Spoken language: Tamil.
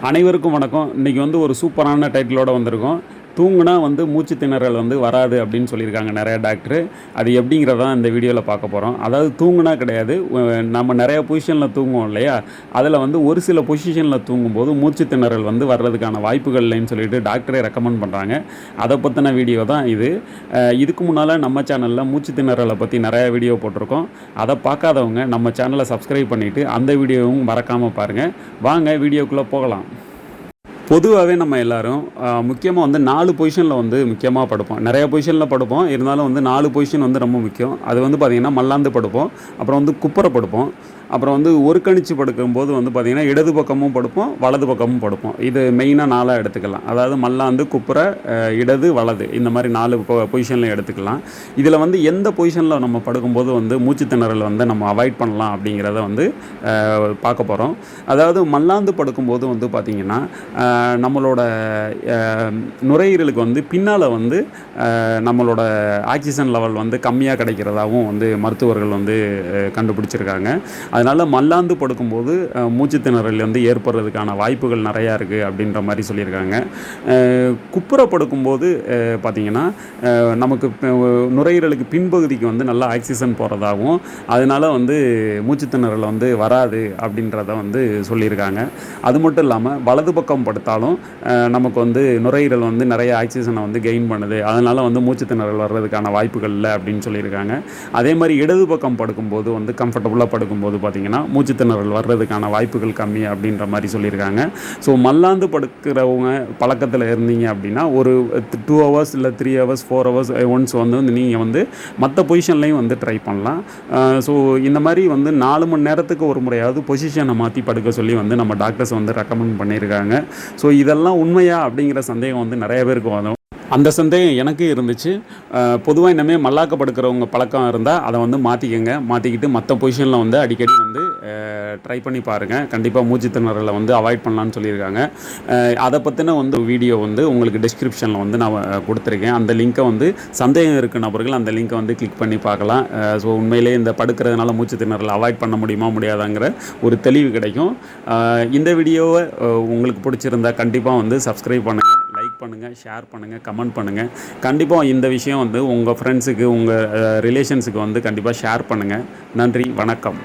அனைவருக்கும் வணக்கம். இன்றைக்கி ஒரு சூப்பரான டைட்டிலோடு வந்திருக்கோம். தூங்குனா மூச்சு திணறல் வராது அப்படின்னு சொல்லியிருக்காங்க நிறைய டாக்டரு. அது எப்படிங்கிறதான் இந்த வீடியோவில் பார்க்க போகிறோம். அதாவது தூங்குனா கிடையாது, நம்ம நிறைய பொசிஷனில் தூங்குவோம் இல்லையா, அதில் ஒரு சில பொசிஷனில் தூங்கும்போது மூச்சு திணறல் வர்றதுக்கான வாய்ப்புகள் இல்லைன்னு சொல்லிட்டு டாக்டரே ரெக்கமெண்ட் பண்ணுறாங்க. அதை பற்றின வீடியோ தான் இது. இதுக்கு முன்னால் நம்ம சேனலில் மூச்சு திணறலை பற்றி நிறைய வீடியோ போட்டிருக்கோம். அதை பார்க்காதவங்க நம்ம சேனலை சப்ஸ்கிரைப் பண்ணிவிட்டு அந்த வீடியோவும் மறக்காமல் பாருங்கள். வாங்க வீடியோக்குள்ளே போகலாம். பொதுவாகவே நம்ம எல்லோரும் முக்கியமாக 4 பொசிஷனில் முக்கியமாக படுப்போம். நிறைய பொசிஷனில் படுப்போம், இருந்தாலும் 4 பொசிஷன் ரொம்ப முக்கியம். அது பார்த்திங்கன்னா மல்லாந்து படுப்போம், அப்புறம் குப்புற படுப்போம், அப்புறம் ஒரு கணிச்சு படுக்கும்போது பார்த்திங்கன்னா இடது பக்கமும் படுப்போம், வலது பக்கமும் படுப்போம். இது மெயினாக 4 எடுத்துக்கலாம். அதாவது மல்லாந்து, குப்புற, இடது, வலது, இந்த மாதிரி 4 பொசிஷனில் எடுத்துக்கலாம். இதில் எந்த பொசிஷனில் நம்ம படுக்கும்போது மூச்சு திணறல் நம்ம அவாய்ட் பண்ணலாம் அப்படிங்கிறத பார்க்க போகிறோம். அதாவது மல்லாந்து படுக்கும்போது பார்த்திங்கன்னா நம்மளோட நுரையீரலுக்கு பின்னால் நம்மளோட ஆக்சிஜன் லெவல் கம்மியாக கிடைக்கிறதாகவும் மருத்துவர்கள் கண்டுபிடிச்சிருக்காங்க. அதனால் மல்லாந்து படுக்கும்போது மூச்சு திணறல் ஏற்படுறதுக்கான வாய்ப்புகள் நிறையா இருக்குது அப்படின்ற மாதிரி சொல்லியிருக்காங்க. குப்புற படுக்கும்போது பார்த்திங்கன்னா நமக்கு நுரையீரலுக்கு பின்பகுதிக்கு நல்லா ஆக்சிஜன் போகிறதாகவும் அதனால் மூச்சு திணறல் வராது அப்படின்றத சொல்லியிருக்காங்க. அது மட்டும் இல்லாமல் வலது பக்கம் படுத்தாலும் நமக்கு நுரையீரல் நிறைய ஆக்சிஜனை கெயின் பண்ணுது, அதனால் மூச்சு திணறல் வர்றதுக்கான வாய்ப்புகள் இல்லை அப்படின்னு சொல்லியிருக்காங்க. அதே மாதிரி இடது பக்கம் படுக்கும்போது கம்ஃபர்டபுளாக படுக்கும்போது பார்த்திங்கன்னா மூச்சு திணறல் வர்றதுக்கான வாய்ப்புகள் கம்மி அப்படின்ற மாதிரி சொல்லியிருக்காங்க. ஸோ மல்லாந்து படுக்கிறவங்க பழக்கத்தில் இருந்தீங்க அப்படின்னா ஒரு 2 ஹவர்ஸ் இல்லை 3 ஹவர்ஸ் 4 ஹவர்ஸ் ஒன்ஸ் நீங்கள் மற்ற பொசிஷன்லையும் ட்ரை பண்ணலாம். ஸோ இந்த மாதிரி 4 மணி நேரத்துக்கு ஒரு முறையாவது பொசிஷனை மாற்றி படுக்க சொல்லி நம்ம டாக்டர்ஸ் ரெக்கமெண்ட் பண்ணியிருக்காங்க. ஸோ இதெல்லாம் உண்மையா அப்படிங்கிற சந்தேகம் நிறைய பேருக்கு வரும். அந்த சந்தேகம் எனக்கு இருந்துச்சு. பொதுவாக இனிமேல் மல்லாக்க படுக்கிறவங்க பழக்கம் இருந்தால் அதை மாற்றிக்கங்க. மாற்றிக்கிட்டு மற்ற பொசிஷனில் அடிக்கடி ட்ரை பண்ணி பாருங்கள். கண்டிப்பாக மூச்சு திணறலை அவாய்ட் பண்ணலான்னு சொல்லியிருக்காங்க. அதை பற்றின வீடியோ உங்களுக்கு டிஸ்கிரிப்ஷனில் நான் கொடுத்துருக்கேன். அந்த லிங்க்கை சந்தேகம் இருக்க நபர்கள் அந்த லிங்க்கை கிளிக் பண்ணி பார்க்கலாம். ஸோ உண்மையிலே இந்த படுக்கிறதுனால மூச்சு திணறலை அவாய்ட் பண்ண முடியுமா முடியாதாங்கிற ஒரு தெளிவு கிடைக்கும். இந்த வீடியோவை உங்களுக்கு பிடிச்சிருந்தா கண்டிப்பாக சப்ஸ்கிரைப் பண்ணுங்கள், லைக் பண்ணுங்கள், ஷேர் பண்ணுங்கள், கமெண்ட் பண்ணுங்கள். கண்டிப்பாக இந்த விஷயம் உங்கள் ஃப்ரெண்ட்ஸுக்கு, உங்கள் ரிலேஷன்ஸுக்கு கண்டிப்பாக ஷேர் பண்ணுங்கள். நன்றி, வணக்கம்.